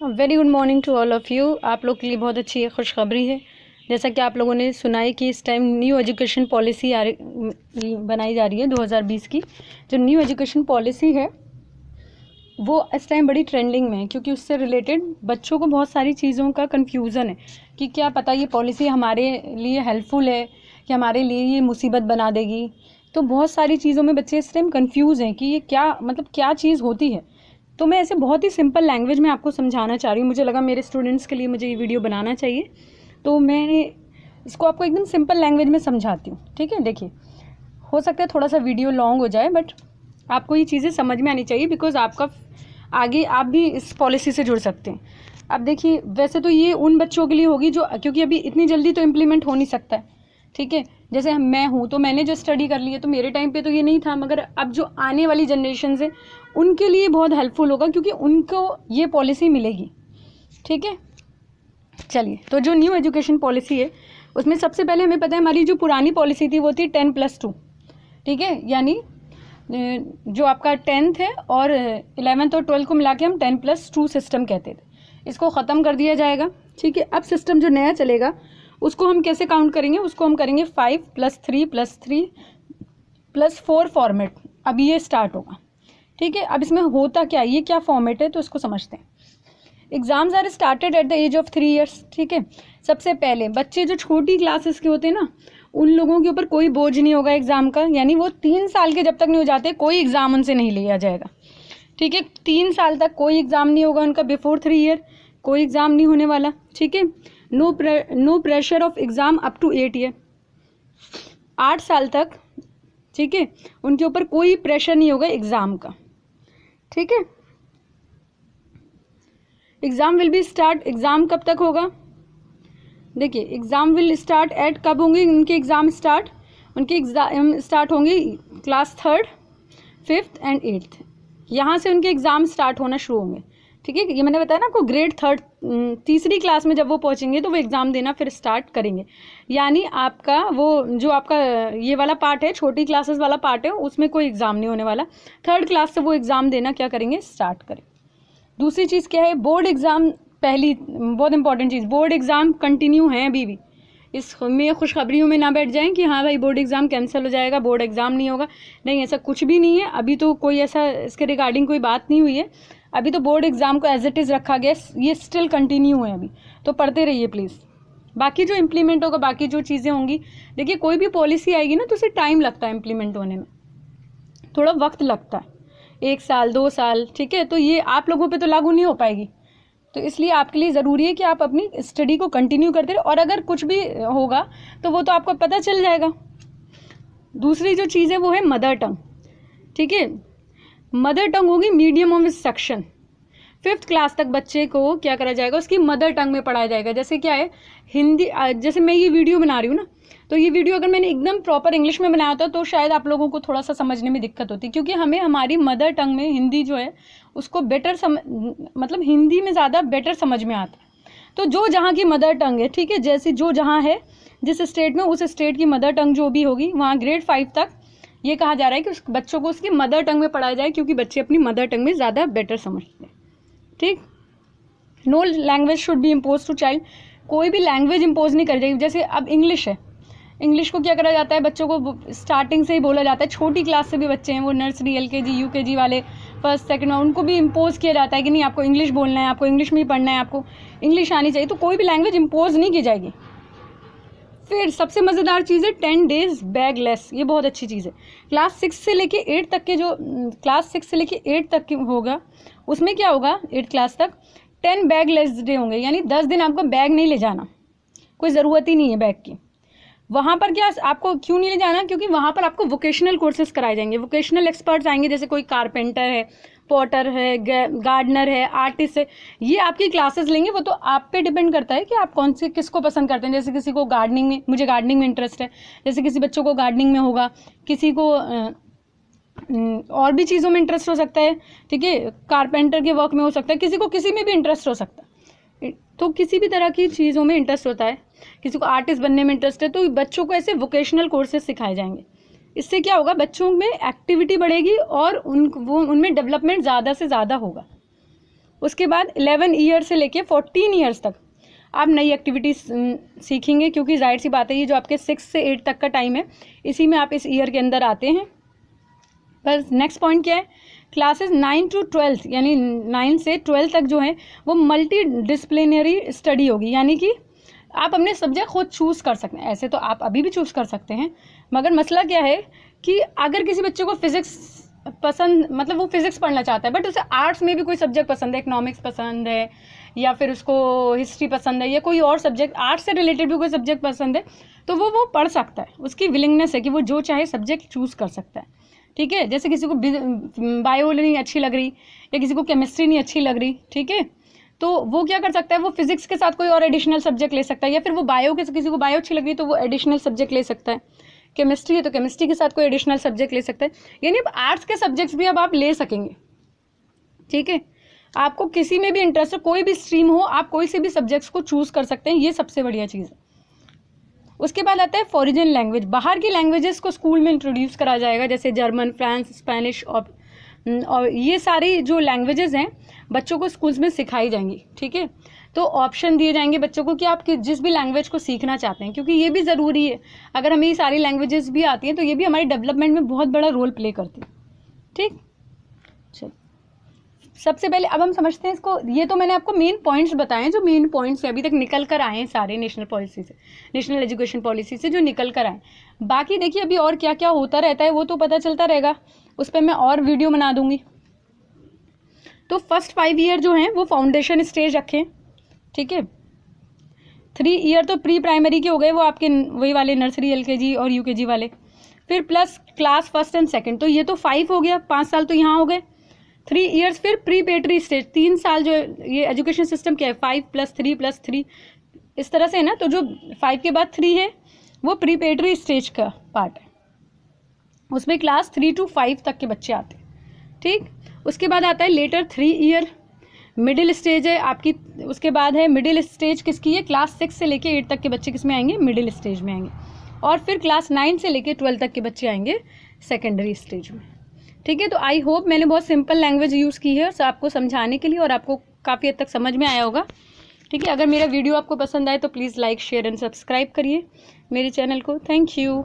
Very good morning to all of you. आप लोग के लिए बहुत अच्छी खुशखबरी है। जैसा कि आप लोगों ने सुना है कि इस टाइम न्यू एजुकेशन पॉलिसी बनाई जा रही है 2020 की। जो न्यू एजुकेशन पॉलिसी है वो इस टाइम बड़ी ट्रेंडिंग में है, क्योंकि उससे रिलेटेड बच्चों को बहुत सारी चीज़ों का कन्फ्यूज़न है कि क्या पता ये पॉलिसी हमारे लिए हेल्पफुल है कि हमारे लिए ये मुसीबत बना देगी। तो बहुत सारी चीज़ों में बच्चे इस टाइम कन्फ्यूज़ हैं कि ये क्या मतलब क्या चीज़ होती है। तो मैं ऐसे बहुत ही सिंपल लैंग्वेज में आपको समझाना चाह रही हूँ। मुझे लगा मेरे स्टूडेंट्स के लिए मुझे ये वीडियो बनाना चाहिए, तो मैंने इसको आपको एकदम सिंपल लैंग्वेज में समझाती हूँ। ठीक है, देखिए, हो सकता है थोड़ा सा वीडियो लॉन्ग हो जाए, बट आपको ये चीज़ें समझ में आनी चाहिए, बिकॉज आपका आगे आप भी इस पॉलिसी से जुड़ सकते हैं। अब देखिए, वैसे तो ये उन बच्चों के लिए होगी जो, क्योंकि अभी इतनी जल्दी तो इम्प्लीमेंट हो नहीं सकता है। ठीक है, जैसे मैं हूँ तो मैंने जो स्टडी कर ली है, तो मेरे टाइम पे तो ये नहीं था, मगर अब जो आने वाली जनरेशन है उनके लिए बहुत हेल्पफुल होगा, क्योंकि उनको ये पॉलिसी मिलेगी। ठीक है, चलिए, तो जो न्यू एजुकेशन पॉलिसी है उसमें सबसे पहले हमें पता है हमारी जो पुरानी पॉलिसी थी वो थी 10+2। ठीक है, यानी जो आपका 10th है और 11th और 12th को मिला के हम 10+2 सिस्टम कहते थे। इसको ख़त्म कर दिया जाएगा। ठीक है, अब सिस्टम जो नया चलेगा उसको हम कैसे काउंट करेंगे? उसको हम करेंगे 5+3+3+4 फॉर्मेट। अब ये स्टार्ट होगा। ठीक है, अब इसमें होता क्या, ये क्या फॉर्मेट है, तो इसको समझते हैं। Exams are started at the age of 3 years। ठीक है, सबसे पहले बच्चे जो छोटी क्लासेस के होते हैं ना, उन लोगों के ऊपर कोई बोझ नहीं होगा एग्ज़ाम का, यानी वो 3 साल के जब तक नहीं हो जाते कोई एग्ज़ाम उनसे नहीं लिया जाएगा। ठीक है, 3 साल तक कोई एग्ज़ाम नहीं होगा उनका। बिफोर 3 year कोई एग्ज़ाम नहीं होने वाला। ठीक है, no pressure of exam up to 8 year। 8 साल तक, ठीक है, उनके ऊपर कोई प्रेशर नहीं होगा एग्ज़ाम का। ठीक है, exam will be start, exam कब तक होगा? देखिए, एग्ज़ाम विल स्टार्ट एट, कब होंगे उनके एग्ज़ाम स्टार्ट? उनके एग्ज़ाम स्टार्ट होंगे class 3rd, 5th and 8th। यहाँ से उनके एग्ज़ाम स्टार्ट होना शुरू होंगे। ठीक है, ये मैंने बताया ना आपको, ग्रेड 3rd, तीसरी क्लास में जब वो पहुँचेंगे तो वो एग्ज़ाम देना फिर स्टार्ट करेंगे। यानी आपका वो जो आपका ये वाला पार्ट है, छोटी क्लासेस वाला पार्ट है, उसमें कोई एग्ज़ाम नहीं होने वाला। 3rd क्लास से वो एग्ज़ाम देना क्या करेंगे? स्टार्ट करें। दूसरी चीज़ क्या है? Board exam. पहली बहुत इंपॉर्टेंट चीज़, बोर्ड एग्ज़ाम कंटिन्यू हैं अभी भी। इसमें खुशखबरियों में ना बैठ जाएं कि हाँ भाई बोर्ड एग्ज़ाम कैंसिल हो जाएगा, बोर्ड एग्ज़ाम नहीं होगा। नहीं, ऐसा कुछ भी नहीं है। अभी तो कोई ऐसा इसके रिगार्डिंग कोई बात नहीं हुई है। अभी तो बोर्ड एग्ज़ाम को एज इट इज़ रखा गया, ये स्टिल कंटिन्यू है अभी। तो पढ़ते रहिए प्लीज़। बाकी जो इम्प्लीमेंट होगा, बाकी जो चीज़ें होंगी, देखिए कोई भी पॉलिसी आएगी ना तो उसे टाइम लगता है इम्प्लीमेंट होने में, थोड़ा वक्त लगता है, 1 साल 2 साल। ठीक है, तो ये आप लोगों पे तो लागू नहीं हो पाएगी। तो इसलिए आपके लिए ज़रूरी है कि आप अपनी स्टडी को कंटिन्यू करते रहे, और अगर कुछ भी होगा तो वो तो आपको पता चल जाएगा। दूसरी जो चीज़ है वो है मदर टंग। ठीक है, मदर टंग होगी medium of instruction. 5th class तक बच्चे को क्या करा जाएगा? उसकी मदर टंग में पढ़ाया जाएगा। जैसे क्या है, हिंदी, जैसे मैं ये वीडियो बना रही हूँ ना, तो ये वीडियो अगर मैंने एकदम प्रॉपर इंग्लिश में बनाया होता तो शायद आप लोगों को थोड़ा सा समझने में दिक्कत होती, क्योंकि हमें हमारी मदर टंग में हिंदी जो है उसको बेटर मतलब हिंदी में ज़्यादा बेटर समझ में आता है। तो जो जहाँ की मदर टंग है, ठीक है, जैसे जो जहाँ है, जिस स्टेट में, उस स्टेट की मदर टंग जो भी होगी, वहाँ ग्रेड 5 तक ये कहा जा रहा है कि उस बच्चों को उसकी मदर टंग में पढ़ाया जाए, क्योंकि बच्चे अपनी मदर टंग में ज़्यादा बेटर समझते हैं। ठीक, no language should be impose to child. कोई भी लैंग्वेज इम्पोज नहीं कर जाएगी। जैसे अब इंग्लिश है, इंग्लिश को क्या करा जाता है? बच्चों को स्टार्टिंग से ही बोला जाता है। छोटी क्लास से भी बच्चे हैं, वो नर्सरी, LKG, UKG वाले, 1st 2nd, उनको भी इम्पोज किया जाता है कि नहीं, आपको इंग्लिश बोलना है, आपको इंग्लिश में ही पढ़ना है, आपको इंग्लिश आनी चाहिए। तो कोई भी लैंग्वेज इम्पोज नहीं की जाएगी। फिर सबसे मज़ेदार चीज़ है 10 days बैग लेस। ये बहुत अच्छी चीज़ है। क्लास 6 से लेके 8 तक के, जो क्लास 6 से लेके 8 तक के होगा, उसमें क्या होगा? 8 क्लास तक 10 बैग लेस डे होंगे, यानी 10 दिन आपको बैग नहीं ले जाना, कोई ज़रूरत ही नहीं है बैग की। वहाँ पर क्या आपको क्यों नहीं ले जाना? क्योंकि वहाँ पर आपको वोकेशनल कोर्सेज कराए जाएंगे, वोकेशनल एक्सपर्ट्स आएंगे, जैसे कोई कारपेंटर है, पॉटर है, गार्डनर है, आर्टिस्ट है, ये आपकी क्लासेस लेंगे। वो तो आप पे डिपेंड करता है कि आप कौन से, किसको पसंद करते हैं। जैसे किसी को गार्डनिंग में, मुझे गार्डनिंग में इंटरेस्ट है, जैसे किसी बच्चों को गार्डनिंग में होगा, किसी को और भी चीज़ों में इंटरेस्ट हो सकता है। ठीक है, कारपेंटर के वर्क में हो सकता है, किसी को किसी में भी इंटरेस्ट हो सकता है। तो किसी भी तरह की चीज़ों में इंटरेस्ट होता है, किसी को आर्टिस्ट बनने में इंटरेस्ट है, तो बच्चों को ऐसे वोकेशनल कोर्सेज सिखाए जाएंगे। इससे क्या होगा? बच्चों में एक्टिविटी बढ़ेगी और उनमें डेवलपमेंट ज़्यादा से ज़्यादा होगा। उसके बाद 11 ईयर से लेके 14 ईयर्स तक आप नई एक्टिविटीज़ सीखेंगे, क्योंकि जाहिर सी बात है ये जो आपके 6 से 8 तक का टाइम है इसी में आप इस ईयर के अंदर आते हैं। बस नेक्स्ट पॉइंट क्या है, क्लासेस 9 to 12 यानी 9 से 12 तक जो है वो मल्टी डिसिप्लिनरी स्टडी होगी, यानी कि आप अपने सब्जेक्ट खुद चूज़ कर सकते हैं। ऐसे तो आप अभी भी चूज़ कर सकते हैं, मगर मसला क्या है कि अगर किसी बच्चे को फिज़िक्स पसंद, मतलब वो फिज़िक्स पढ़ना चाहता है बट उसे आर्ट्स में भी कोई सब्जेक्ट पसंद है, इकोनॉमिक्स पसंद है या फिर उसको हिस्ट्री पसंद है या कोई और सब्जेक्ट आर्ट्स से रिलेटेड भी कोई सब्जेक्ट पसंद है, तो वो पढ़ सकता है। उसकी विलिंगनेस है कि वो जो चाहे सब्जेक्ट चूज़ कर सकता है, ठीक है। जैसे किसी को बायो नहीं अच्छी लग रही या किसी को केमिस्ट्री नहीं अच्छी लग रही, ठीक है, तो वो क्या कर सकता है, वो फिजिक्स के साथ कोई और एडिशनल सब्जेक्ट ले सकता है, या फिर वो बायो के, किसी को बायो अच्छी लग रही है तो वो एडिशनल सब्जेक्ट ले सकता है। केमिस्ट्री है तो केमिस्ट्री के साथ कोई एडिशनल सब्जेक्ट ले सकता है, यानी अब आर्ट्स के सब्जेक्ट्स भी अब आप ले सकेंगे, ठीक है। आपको किसी में भी इंटरेस्ट हो, कोई भी स्ट्रीम हो, आप कोई से भी सब्जेक्ट्स को चूज़ कर सकते हैं, ये सबसे बढ़िया चीज़ है। उसके बाद आता है फॉरेन लैंग्वेज, बाहर की लैंग्वेजेस को स्कूल में इंट्रोड्यूस करा जाएगा, जैसे जर्मन, फ्रांस, स्पेनिश और ये सारी जो लैंग्वेजेस हैं बच्चों को स्कूल्स में सिखाई जाएंगी, ठीक है। तो ऑप्शन दिए जाएंगे बच्चों को कि आप जिस भी लैंग्वेज को सीखना चाहते हैं, क्योंकि ये भी ज़रूरी है। अगर हमें ये सारी लैंग्वेजेस भी आती हैं तो ये भी हमारी डेवलपमेंट में बहुत बड़ा रोल प्ले करती है, ठीक। चलो सबसे पहले अब हम समझते हैं इसको, ये तो मैंने आपको मेन पॉइंट्स बताए हैं, जो मेन पॉइंट्स अभी तक निकल कर आए हैं सारे नेशनल पॉलिसी से, नेशनल एजुकेशन पॉलिसी से जो निकल कर आए। बाकी देखिए अभी और क्या क्या होता रहता है वो तो पता चलता रहेगा, उस पर मैं और वीडियो बना दूंगी। तो फर्स्ट 5 ईयर जो हैं वो फाउंडेशन स्टेज रखें, ठीक है। 3 ईयर तो प्री प्राइमरी के हो गए, वो आपके वही वाले नर्सरी, LKG और UKG वाले, फिर plus class 1st and 2nd, तो ये तो 5 हो गया, 5 साल तो यहाँ हो गए। 3 ईयर्स फिर प्रीपेटरी स्टेज, 3 साल जो ये एजुकेशन सिस्टम क्या है 5 + 3 + 3 इस तरह से है ना, तो जो 5 के बाद 3 है वो प्रीपेटरी स्टेज का पार्ट है, उसमें क्लास 3 to 5 तक के बच्चे आते हैं, ठीक। उसके बाद आता है लेटर 3 ईयर, मिडिल स्टेज है आपकी। उसके बाद है मिडिल स्टेज किसकी है, क्लास 6 से लेके 8 तक के बच्चे किस में आएंगे, मिडिल स्टेज में आएंगे। और फिर क्लास 9 से लेके 12 तक के बच्चे आएंगे सेकेंडरी स्टेज में, ठीक है। तो आई होप मैंने बहुत सिंपल लैंग्वेज यूज़ की है आपको समझाने के लिए, और आपको काफ़ी हद तक समझ में आया होगा, ठीक है। अगर मेरा वीडियो आपको पसंद आए तो please like, share and subscribe करिए मेरे चैनल को। Thank you.